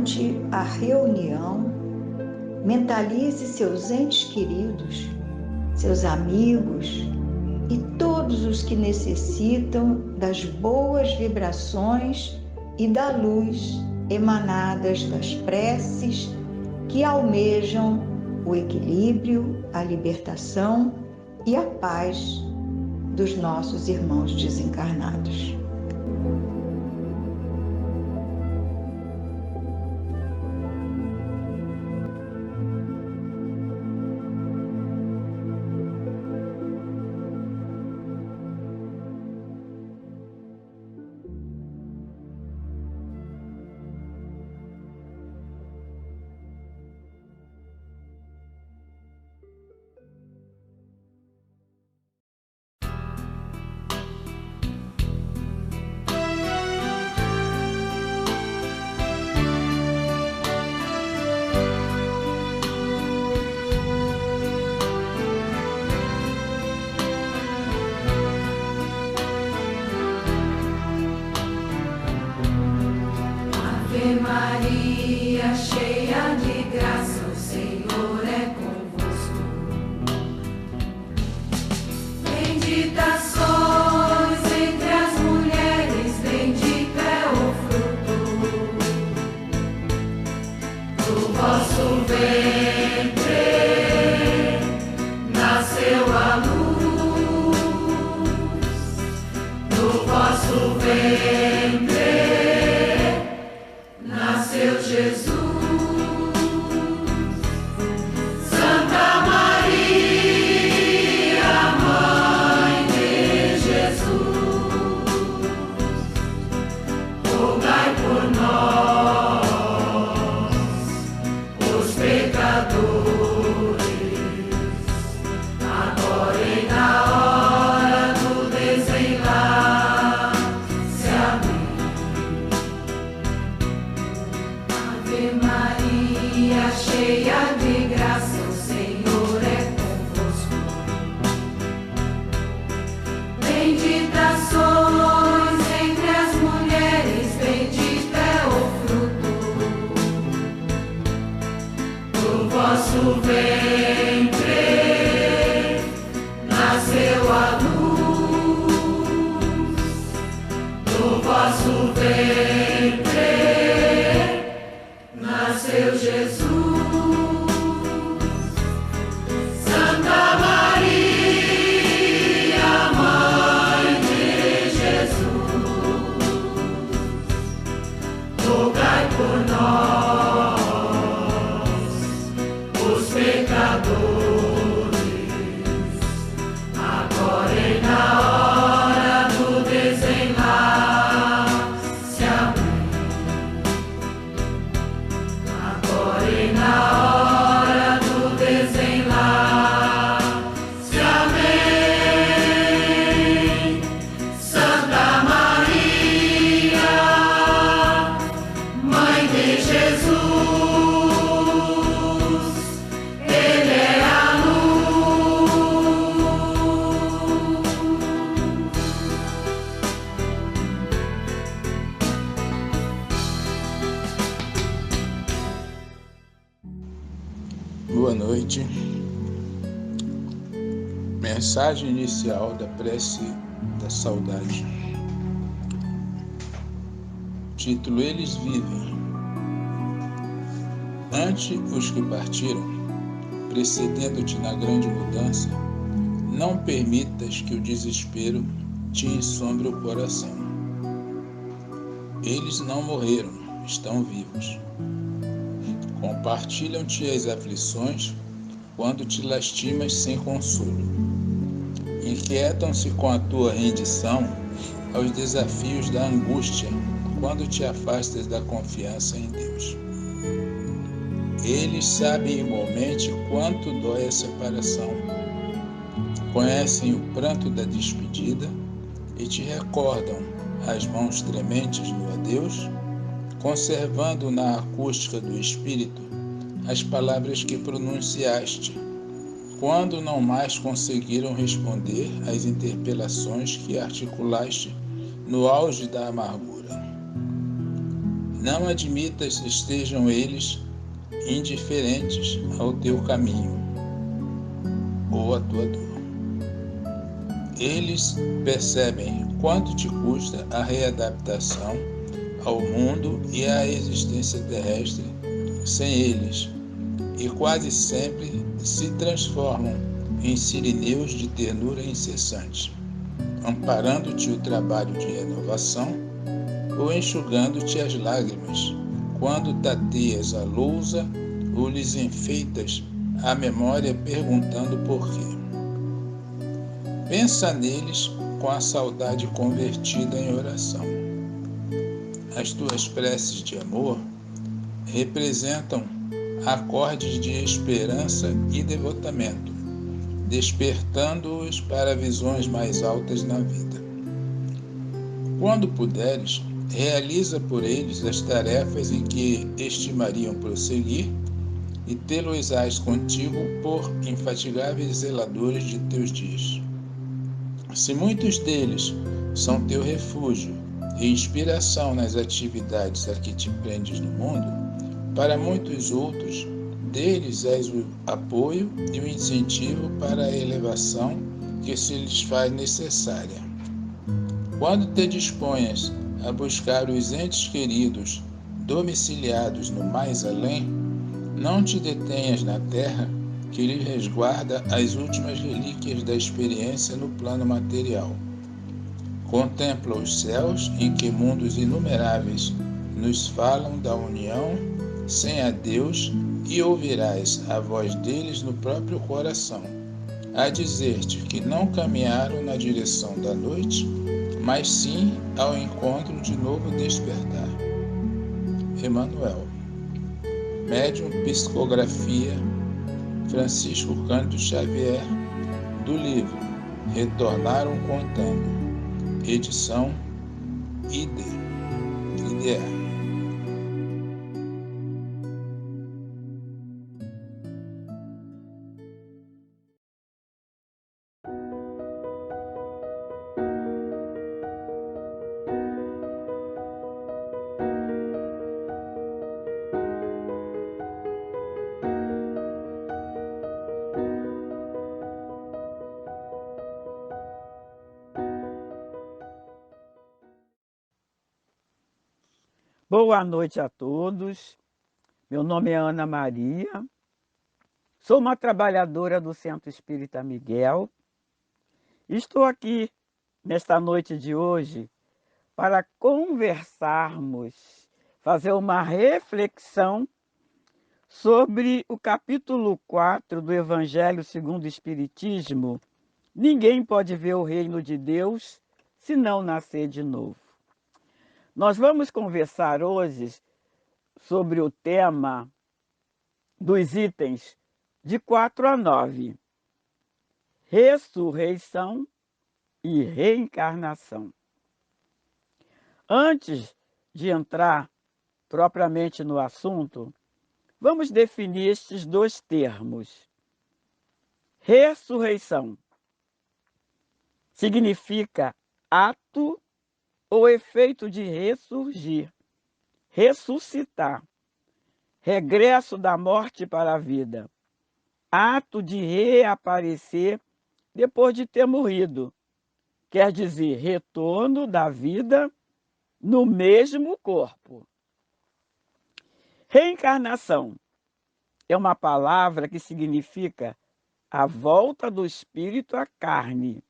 durante a reunião, mentalize seus entes queridos, seus amigos e todos os que necessitam das boas vibrações e da luz emanadas das preces que almejam o equilíbrio, a libertação e a paz dos nossos irmãos desencarnados. Ave Maria, cheia de graça, o Senhor é convosco. Bendita sois entre as mulheres, bendito é o fruto do vosso ventre. Nasceu a luz do vosso ventre. Nasceu Jesus, Santa Maria, Mãe de Jesus, rogai por nós, os pecadores, agora e na hora do desenlace. Amém. Ave Maria, cheia de graça, o Senhor é convosco. Bendita sois entre as mulheres, bendito é o fruto do vosso ventre. Nasceu a luz do vosso ventre. Nasceu Jesus, Santa Maria, Mãe de Jesus, rogai por nós, os pecadores, agora e na hora do desenlace. E na hora do desenlace. Amém. Santa Maria, Mãe de Jesus, Ele é a luz. Boa noite. Mensagem inicial da prece da saudade. Título: Eles vivem. Ante os que partiram, precedendo-te na grande mudança, não permitas que o desespero te ensombre o coração. Eles não morreram, estão vivos. Compartilham-te as aflições quando te lastimas sem consolo. Inquietam-se com a tua rendição aos desafios da angústia quando te afastas da confiança em Deus. Eles sabem igualmente quanto dói a separação. Conhecem o pranto da despedida e te recordam as mãos trementes do adeus, conservando na acústica do espírito as palavras que pronunciaste, quando não mais conseguiram responder às interpelações que articulaste no auge da amargura. Não admitas que estejam eles indiferentes ao teu caminho ou à tua dor. Eles percebem quanto te custa a readaptação ao mundo e à existência terrestre sem eles, e quase sempre se transformam em sirineus de ternura incessante, amparando-te o trabalho de renovação ou enxugando-te as lágrimas, quando tateias a lousa ou lhes enfeitas a memória perguntando por quê. Pensa neles com a saudade convertida em oração. As tuas preces de amor representam acordes de esperança e devotamento, despertando-os para visões mais altas na vida. Quando puderes, realiza por eles as tarefas em que estimariam prosseguir e tê-los-ás contigo por infatigáveis zeladores de teus dias. Se muitos deles são teu refúgio e inspiração nas atividades a que te prendes no mundo, para muitos outros, deles és o apoio e o incentivo para a elevação que se lhes faz necessária. Quando te disponhas a buscar os entes queridos domiciliados no mais além, não te detenhas na terra que lhe resguarda as últimas relíquias da experiência no plano material. Contempla os céus em que mundos inumeráveis nos falam da união sem a Deus e ouvirás a voz deles no próprio coração, a dizer-te que não caminharam na direção da noite, mas sim ao encontro de novo despertar. Emmanuel. Médium Psicografia Francisco Cândido Xavier, do livro Retornaram Contando, edição IDEA. Boa noite a todos. Meu nome é Ana Maria. Sou uma trabalhadora do Centro Espírita Miguel. Estou aqui nesta noite de hoje para conversarmos, fazer uma reflexão sobre o capítulo 4 do Evangelho segundo o Espiritismo. Ninguém pode ver o reino de Deus se não nascer de novo. Nós vamos conversar hoje sobre o tema dos itens de 4 a 9. Ressurreição e reencarnação. Antes de entrar propriamente no assunto, vamos definir estes dois termos. Ressurreição significa ato ou efeito de ressurgir, ressuscitar, regresso da morte para a vida, ato de reaparecer depois de ter morrido, quer dizer, retorno da vida no mesmo corpo. Reencarnação é uma palavra que significa a volta do espírito à carne,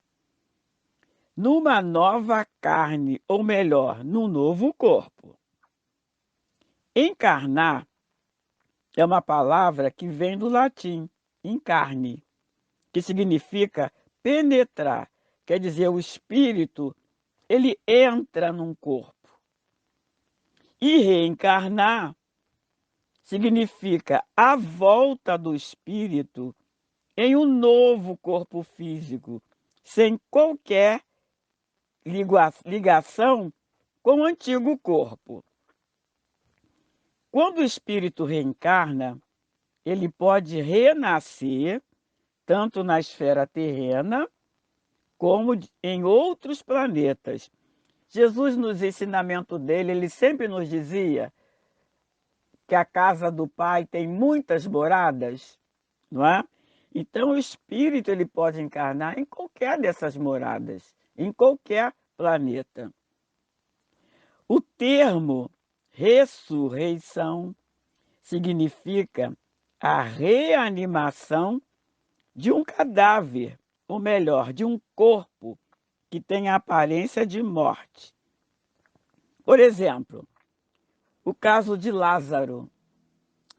numa nova carne, ou melhor, num novo corpo. Encarnar é uma palavra que vem do latim, incarne, que significa penetrar, quer dizer, o espírito, ele entra num corpo. E reencarnar significa a volta do espírito em um novo corpo físico, sem qualquer ligação com o antigo corpo. Quando o espírito reencarna, ele pode renascer tanto na esfera terrena como em outros planetas. Jesus, nos ensinamentos dele, ele sempre nos dizia que a casa do Pai tem muitas moradas, não é? Então o espírito ele pode encarnar em qualquer dessas moradas, em qualquer planeta. O termo ressurreição significa a reanimação de um cadáver, ou melhor, de um corpo que tem a aparência de morte. Por exemplo, o caso de Lázaro.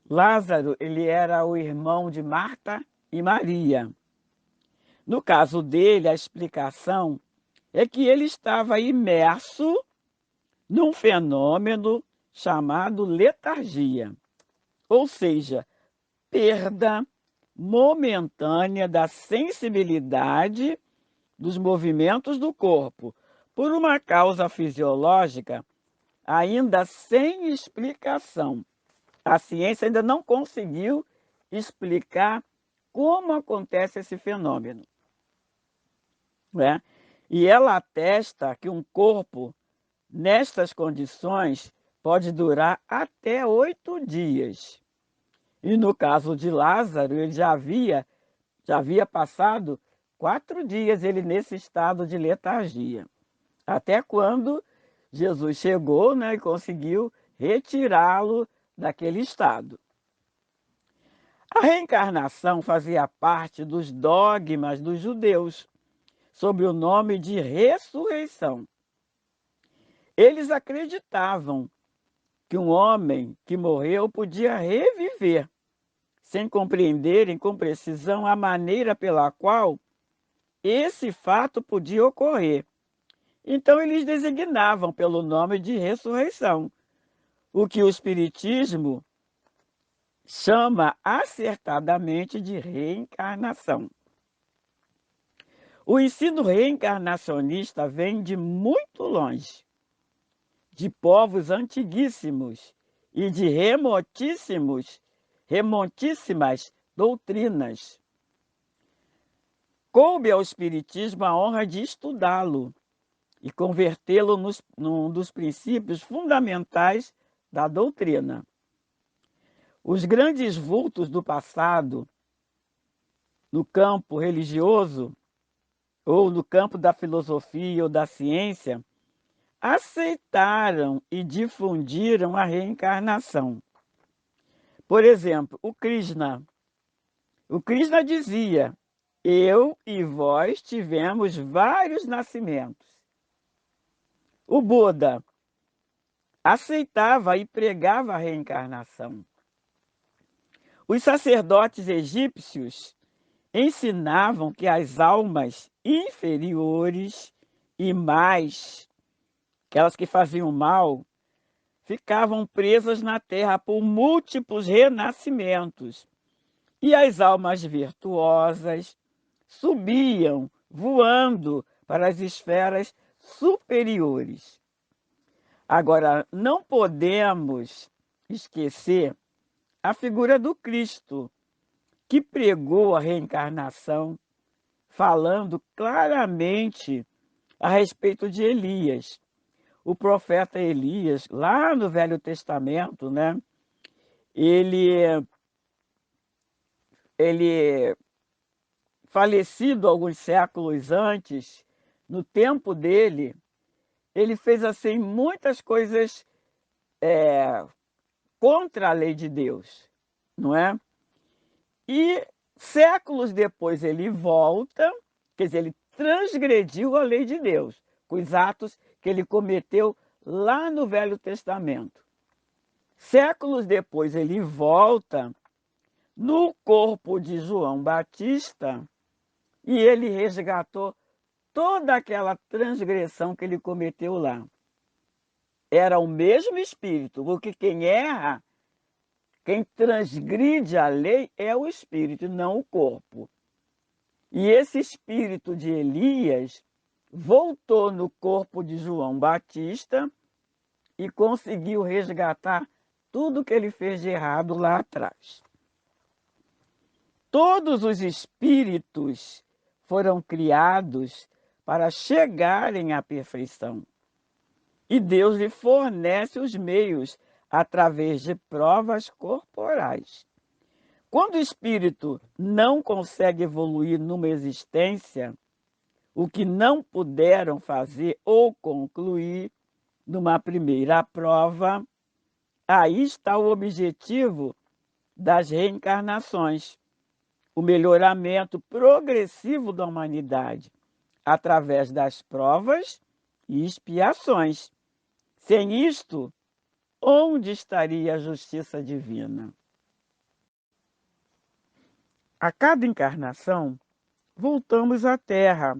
Lázaro, ele era o irmão de Marta e Maria. No caso dele, a explicação é que ele estava imerso num fenômeno chamado letargia, ou seja, perda momentânea da sensibilidade dos movimentos do corpo, por uma causa fisiológica ainda sem explicação. A ciência ainda não conseguiu explicar como acontece esse fenômeno, né? E ela atesta que um corpo, nestas condições, pode durar até 8 dias. E no caso de Lázaro, ele já havia passado 4 dias ele nesse estado de letargia. Até quando Jesus chegou, né, e conseguiu retirá-lo daquele estado. A reencarnação fazia parte dos dogmas dos judeus, sob o nome de ressurreição. Eles acreditavam que um homem que morreu podia reviver, sem compreenderem com precisão a maneira pela qual esse fato podia ocorrer. Então, eles designavam pelo nome de ressurreição, o que o Espiritismo chama acertadamente de reencarnação. O ensino reencarnacionista vem de muito longe, de povos antiguíssimos e de remontíssimas doutrinas. Coube ao Espiritismo a honra de estudá-lo e convertê-lo num dos princípios fundamentais da doutrina. Os grandes vultos do passado, no campo religioso, ou no campo da filosofia ou da ciência, aceitaram e difundiram a reencarnação. Por exemplo, o Krishna. O Krishna dizia: eu e vós tivemos vários nascimentos. O Buda aceitava e pregava a reencarnação. Os sacerdotes egípcios ensinavam que as almas inferiores e mais, aquelas que faziam mal, ficavam presas na terra por múltiplos renascimentos. E as almas virtuosas subiam, voando para as esferas superiores. Agora, não podemos esquecer a figura do Cristo, que pregou a reencarnação, falando claramente a respeito de Elias. O profeta Elias, lá no Velho Testamento, né, ele falecido alguns séculos antes, no tempo dele, ele fez assim muitas coisas contra a lei de Deus, não é? E séculos depois ele volta, quer dizer, ele transgrediu a lei de Deus, com os atos que ele cometeu lá no Velho Testamento. Séculos depois ele volta no corpo de João Batista e ele resgatou toda aquela transgressão que ele cometeu lá. Era o mesmo espírito, porque quem erra, quem transgride a lei é o espírito, não o corpo. E esse espírito de Elias voltou no corpo de João Batista e conseguiu resgatar tudo que ele fez de errado lá atrás. Todos os espíritos foram criados para chegarem à perfeição. E Deus lhe fornece os meios através de provas corporais. Quando o espírito não consegue evoluir numa existência, o que não puderam fazer ou concluir numa primeira prova, aí está o objetivo das reencarnações, o melhoramento progressivo da humanidade, através das provas e expiações. Sem isto, onde estaria a justiça divina? A cada encarnação, voltamos à Terra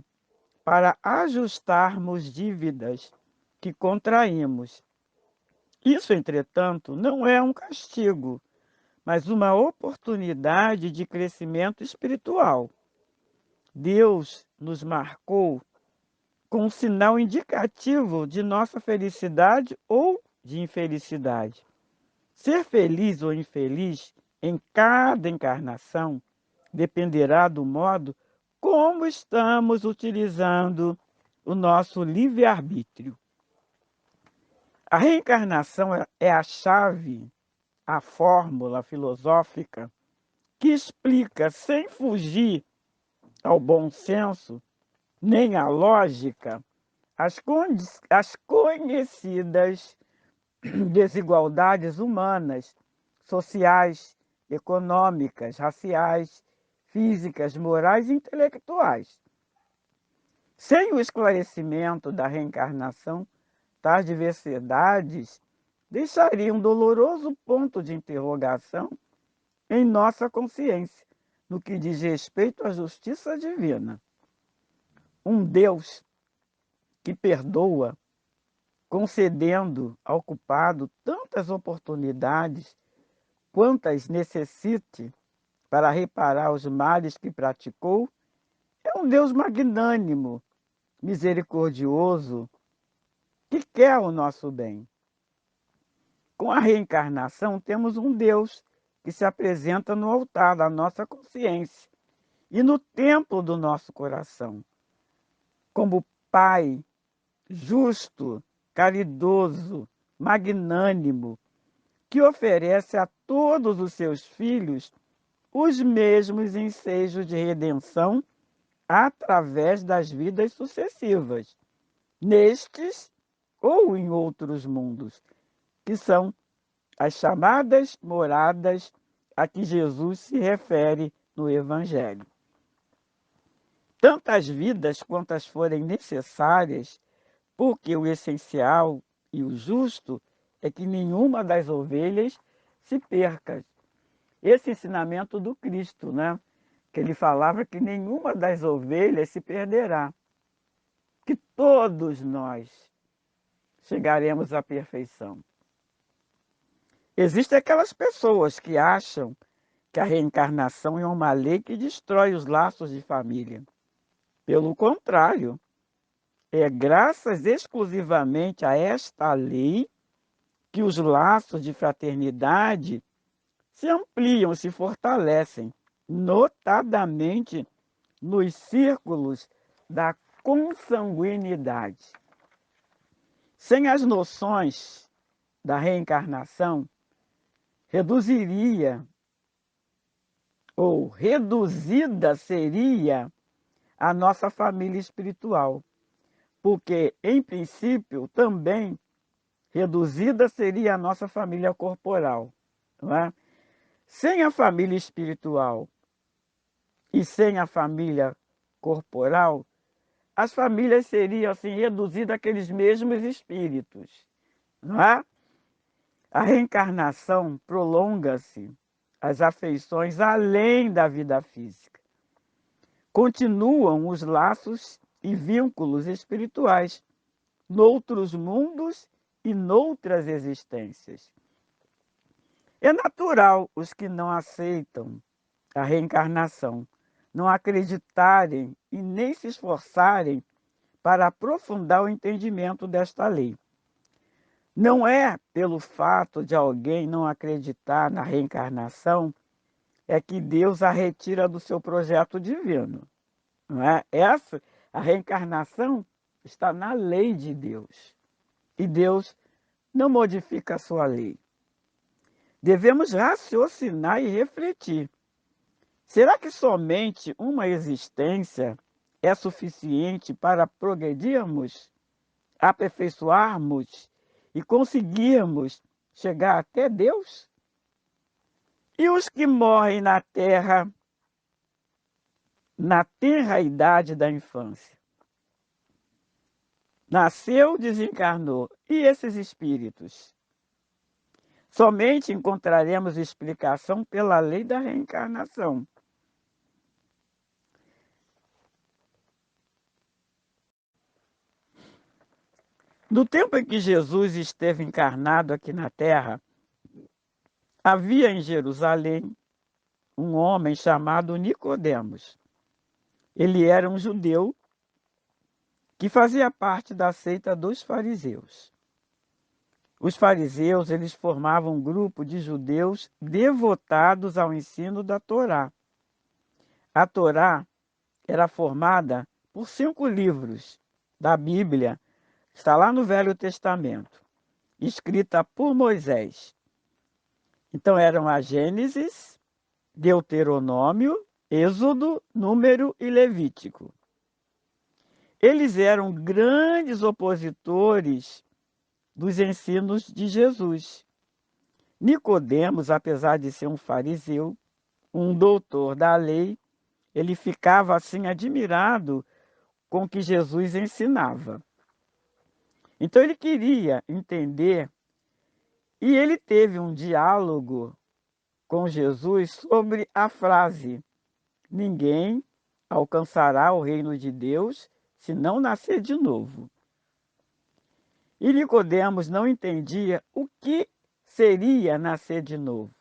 para ajustarmos dívidas que contraímos. Isso, entretanto, não é um castigo, mas uma oportunidade de crescimento espiritual. Deus nos marcou com um sinal indicativo de nossa felicidade ou de infelicidade. Ser feliz ou infeliz em cada encarnação dependerá do modo como estamos utilizando o nosso livre-arbítrio. A reencarnação é a chave, a fórmula filosófica que explica, sem fugir ao bom senso, nem à lógica, as conhecidas desigualdades humanas, sociais, econômicas, raciais, físicas, morais e intelectuais. Sem o esclarecimento da reencarnação, tais diversidades deixariam um doloroso ponto de interrogação em nossa consciência, no que diz respeito à justiça divina. Um Deus que perdoa, concedendo ao culpado tantas oportunidades quantas necessite para reparar os males que praticou, é um Deus magnânimo, misericordioso, que quer o nosso bem. Com a reencarnação, temos um Deus que se apresenta no altar da nossa consciência e no templo do nosso coração, como Pai justo, caridoso, magnânimo, que oferece a todos os seus filhos os mesmos ensejos de redenção através das vidas sucessivas, nestes ou em outros mundos, que são as chamadas moradas a que Jesus se refere no Evangelho. Tantas vidas quantas forem necessárias, porque o essencial e o justo é que nenhuma das ovelhas se perca. Esse ensinamento do Cristo, né? Que ele falava que nenhuma das ovelhas se perderá, que todos nós chegaremos à perfeição. Existem aquelas pessoas que acham que a reencarnação é uma lei que destrói os laços de família. Pelo contrário, é graças exclusivamente a esta lei que os laços de fraternidade se ampliam, se fortalecem, notadamente nos círculos da consanguinidade. Sem as noções da reencarnação, reduzida seria a nossa família espiritual, porque, em princípio, também reduzida seria a nossa família corporal, não é? Sem a família espiritual e sem a família corporal, as famílias seriam assim reduzidas àqueles mesmos espíritos, não é? A reencarnação prolonga-se as afeições além da vida física. Continuam os laços e vínculos espirituais noutros mundos e noutras existências. É natural os que não aceitam a reencarnação não acreditarem e nem se esforçarem para aprofundar o entendimento desta lei. Não é pelo fato de alguém não acreditar na reencarnação é que Deus a retira do seu projeto divino. Não é? A reencarnação está na lei de Deus. E Deus não modifica a sua lei. devemos raciocinar e refletir. Será que somente uma existência é suficiente para progredirmos, aperfeiçoarmos e conseguirmos chegar até Deus? E os que morrem na terra, na tenra idade da infância? Nasceu, desencarnou. E esses espíritos? Somente encontraremos explicação pela lei da reencarnação. No tempo em que Jesus esteve encarnado aqui na Terra, havia em Jerusalém um homem chamado Nicodemos. Ele era um judeu que fazia parte da seita dos fariseus. Os fariseus, eles formavam um grupo de judeus devotados ao ensino da Torá. A Torá era formada por 5 livros da Bíblia, está lá no Velho Testamento, escrita por Moisés. Então eram a Gênesis, Deuteronômio, Êxodo, Número e Levítico. Eles eram grandes opositores dos ensinos de Jesus. Nicodemos, apesar de ser um fariseu, um doutor da lei, ele ficava assim admirado com o que Jesus ensinava. Então ele queria entender e ele teve um diálogo com Jesus sobre a frase: ninguém alcançará o reino de Deus se não nascer de novo. E Nicodemos não entendia o que seria nascer de novo.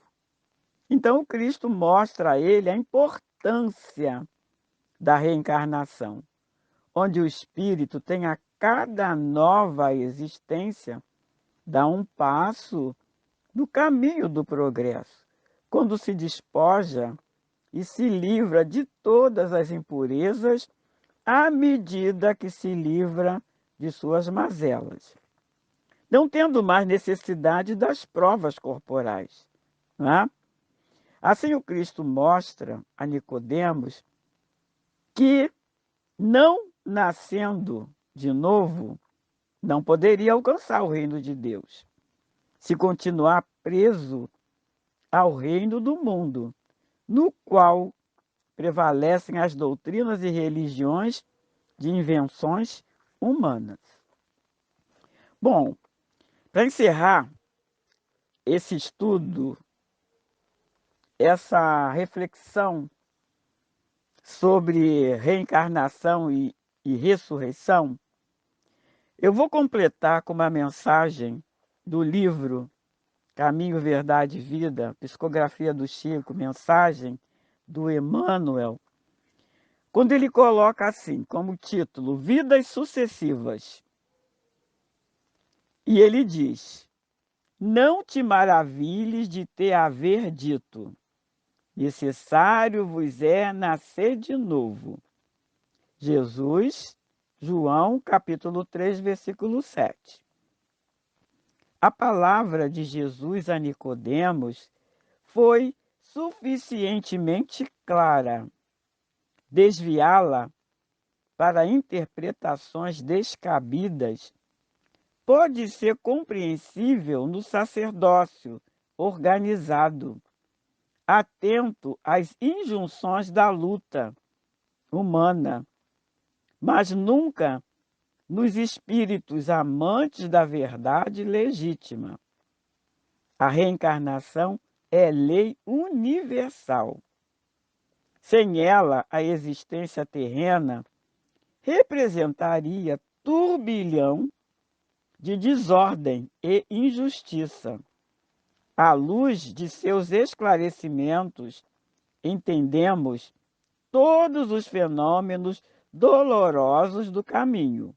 Então Cristo mostra a ele a importância da reencarnação, onde o espírito tem a cada nova existência, dá um passo no caminho do progresso, quando se despoja e se livra de todas as impurezas à medida que se livra de suas mazelas, não tendo mais necessidade das provas corporais. Não é? Assim o Cristo mostra a Nicodemos que, não nascendo de novo, não poderia alcançar o reino de Deus, se continuar preso ao reino do mundo, no qual prevalecem as doutrinas e religiões de invenções humanas. Bom, para encerrar esse estudo, essa reflexão sobre reencarnação e ressurreição, eu vou completar com uma mensagem do livro Caminho, Verdade e Vida, Psicografia do Chico, mensagem do Emmanuel, quando ele coloca assim, como título, Vidas Sucessivas. E ele diz: não te maravilhes de te haver dito, necessário vos é nascer de novo. Jesus, João, capítulo 3, versículo 7. A palavra de Jesus a Nicodemos foi suficientemente clara. Desviá-la para interpretações descabidas pode ser compreensível no sacerdócio organizado, atento às injunções da luta humana, mas nunca nos espíritos amantes da verdade legítima. A reencarnação é lei universal. Sem ela, a existência terrena representaria turbilhão de desordem e injustiça. À luz de seus esclarecimentos, entendemos todos os fenômenos dolorosos do caminho.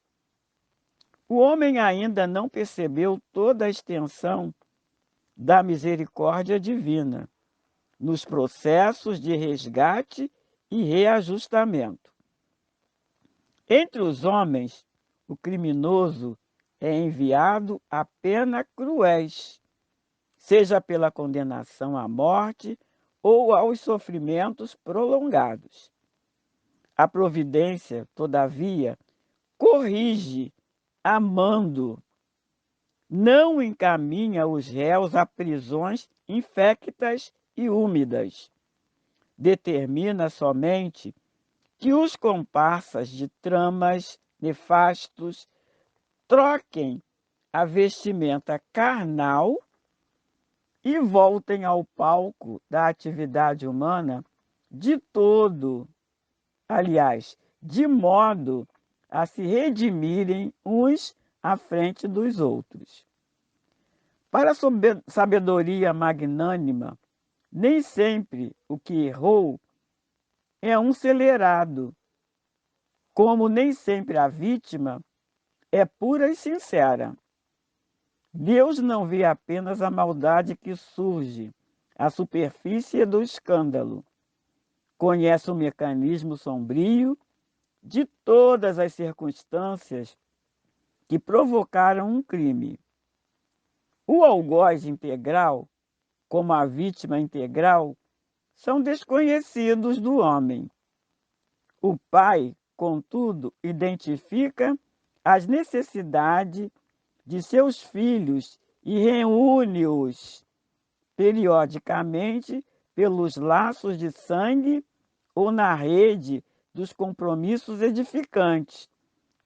O homem ainda não percebeu toda a extensão da misericórdia divina nos processos de resgate e reajustamento. Entre os homens, o criminoso é enviado a pena cruéis, seja pela condenação à morte ou aos sofrimentos prolongados. A providência, todavia, corrige, amando, não encaminha os réus a prisões infectas e úmidas. Determina somente que os comparsas de tramas nefastos troquem a vestimenta carnal e voltem ao palco da atividade humana de modo a se redimirem uns à frente dos outros. Para a sabedoria magnânima, nem sempre o que errou é um celerado, como nem sempre a vítima é pura e sincera. Deus não vê apenas a maldade que surge à superfície do escândalo. Conhece o mecanismo sombrio de todas as circunstâncias que provocaram um crime. O algoz integral, como a vítima integral, são desconhecidos do homem. O pai, contudo, identifica as necessidades de seus filhos e reúne-os periodicamente pelos laços de sangue ou na rede dos compromissos edificantes,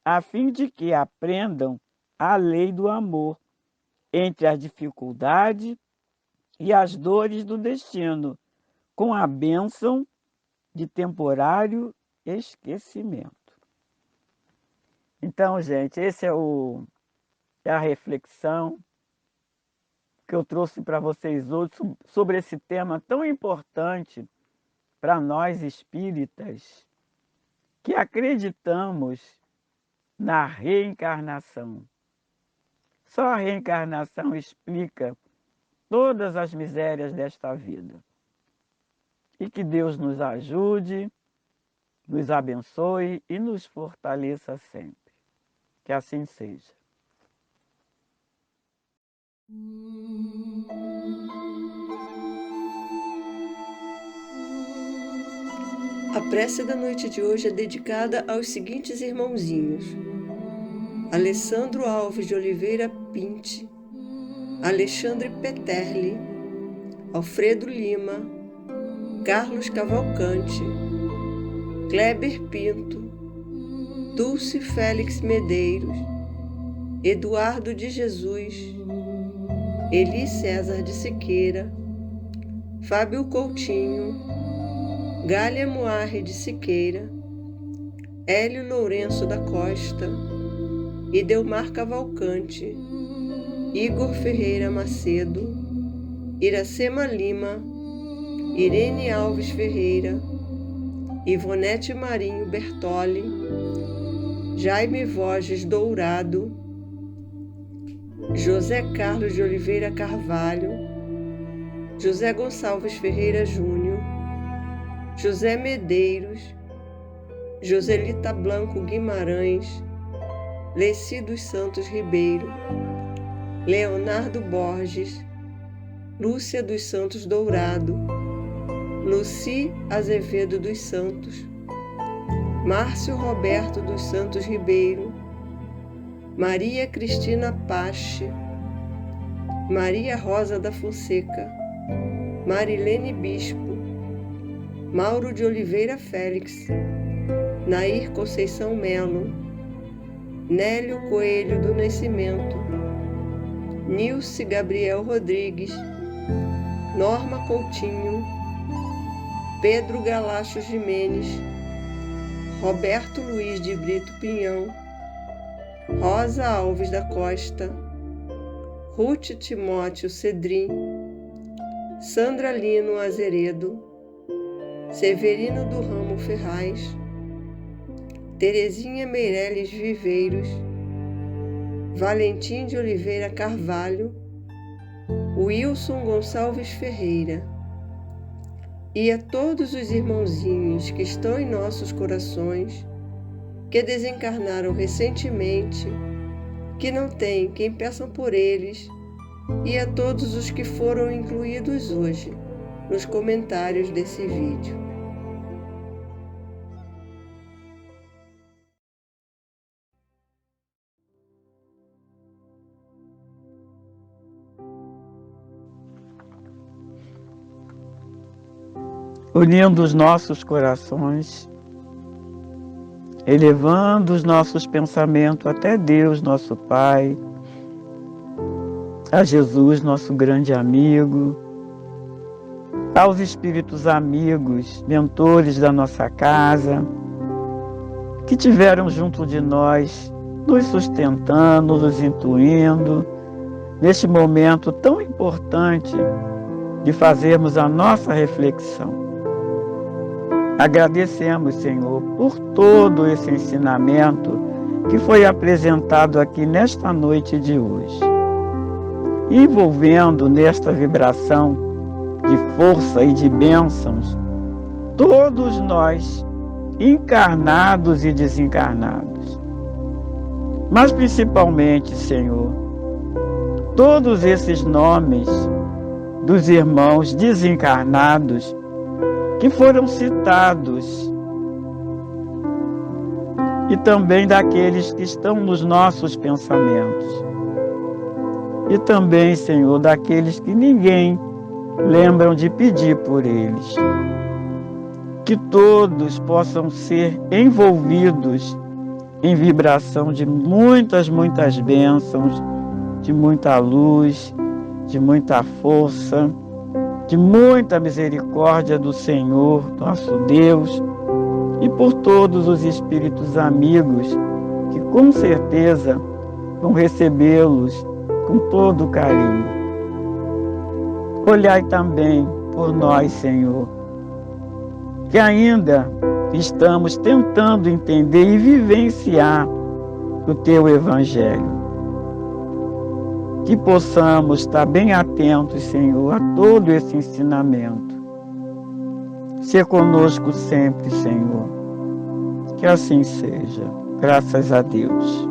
a fim de que aprendam a lei do amor entre as dificuldades e as dores do destino, com a bênção de temporário esquecimento. Então, gente, esse é a reflexão que eu trouxe para vocês hoje sobre esse tema tão importante para nós espíritas, que acreditamos na reencarnação. Só a reencarnação explica todas as misérias desta vida. E que Deus nos ajude, nos abençoe e nos fortaleça sempre. Que assim seja. A prece da noite de hoje é dedicada aos seguintes irmãozinhos: Alessandro Alves de Oliveira Pinte, Alexandre Peterli, Alfredo Lima, Carlos Cavalcante, Kleber Pinto, Dulce Félix Medeiros, Eduardo de Jesus, Eli César de Siqueira, Fábio Coutinho, Gália Moarre de Siqueira, Hélio Lourenço da Costa, Idelmar Cavalcante, Igor Ferreira Macedo, Iracema Lima, Irene Alves Ferreira, Ivonete Marinho Bertoli, Jaime Voges Dourado, José Carlos de Oliveira Carvalho, José Gonçalves Ferreira Júnior, José Medeiros, Joselita Blanco Guimarães, Leci dos Santos Ribeiro, Leonardo Borges, Lúcia dos Santos Dourado, Luci Azevedo dos Santos, Márcio Roberto dos Santos Ribeiro, Maria Cristina Pache, Maria Rosa da Fonseca, Marilene Bispo, Mauro de Oliveira Félix, Nair Conceição Melo, Nélio Coelho do Nascimento, Nilce Gabriel Rodrigues, Norma Coutinho, Pedro Galacho Jimenez, Roberto Luiz de Brito Pinhão, Rosa Alves da Costa, Ruth Timóteo Cedrim, Sandra Lino Azeredo, Severino do Ramo Ferraz, Terezinha Meireles Viveiros, Valentim de Oliveira Carvalho, Wilson Gonçalves Ferreira, e a todos os irmãozinhos que estão em nossos corações, que desencarnaram recentemente, que não têm quem peçam por eles, e a todos os que foram incluídos hoje nos comentários desse vídeo. Unindo os nossos corações, elevando os nossos pensamentos até Deus, nosso Pai, a Jesus, nosso grande amigo, aos espíritos amigos, mentores da nossa casa, que tiveram junto de nós, nos sustentando, nos intuindo, neste momento tão importante de fazermos a nossa reflexão. Agradecemos, Senhor, por todo esse ensinamento que foi apresentado aqui nesta noite de hoje, envolvendo nesta vibração de força e de bênçãos todos nós, encarnados e desencarnados. Mas principalmente, Senhor, todos esses nomes dos irmãos desencarnados que foram citados, e também daqueles que estão nos nossos pensamentos, e também, Senhor, daqueles que ninguém lembram de pedir por eles. Que todos possam ser envolvidos em vibração de muitas bênçãos, de muita luz, de muita força, de muita misericórdia do Senhor, nosso Deus, e por todos os espíritos amigos que com certeza vão recebê-los com todo carinho. Olhai também por nós, Senhor, que ainda estamos tentando entender e vivenciar o Teu Evangelho. Que possamos estar bem atentos, Senhor, a todo esse ensinamento. Ser conosco sempre, Senhor. Que assim seja. Graças a Deus.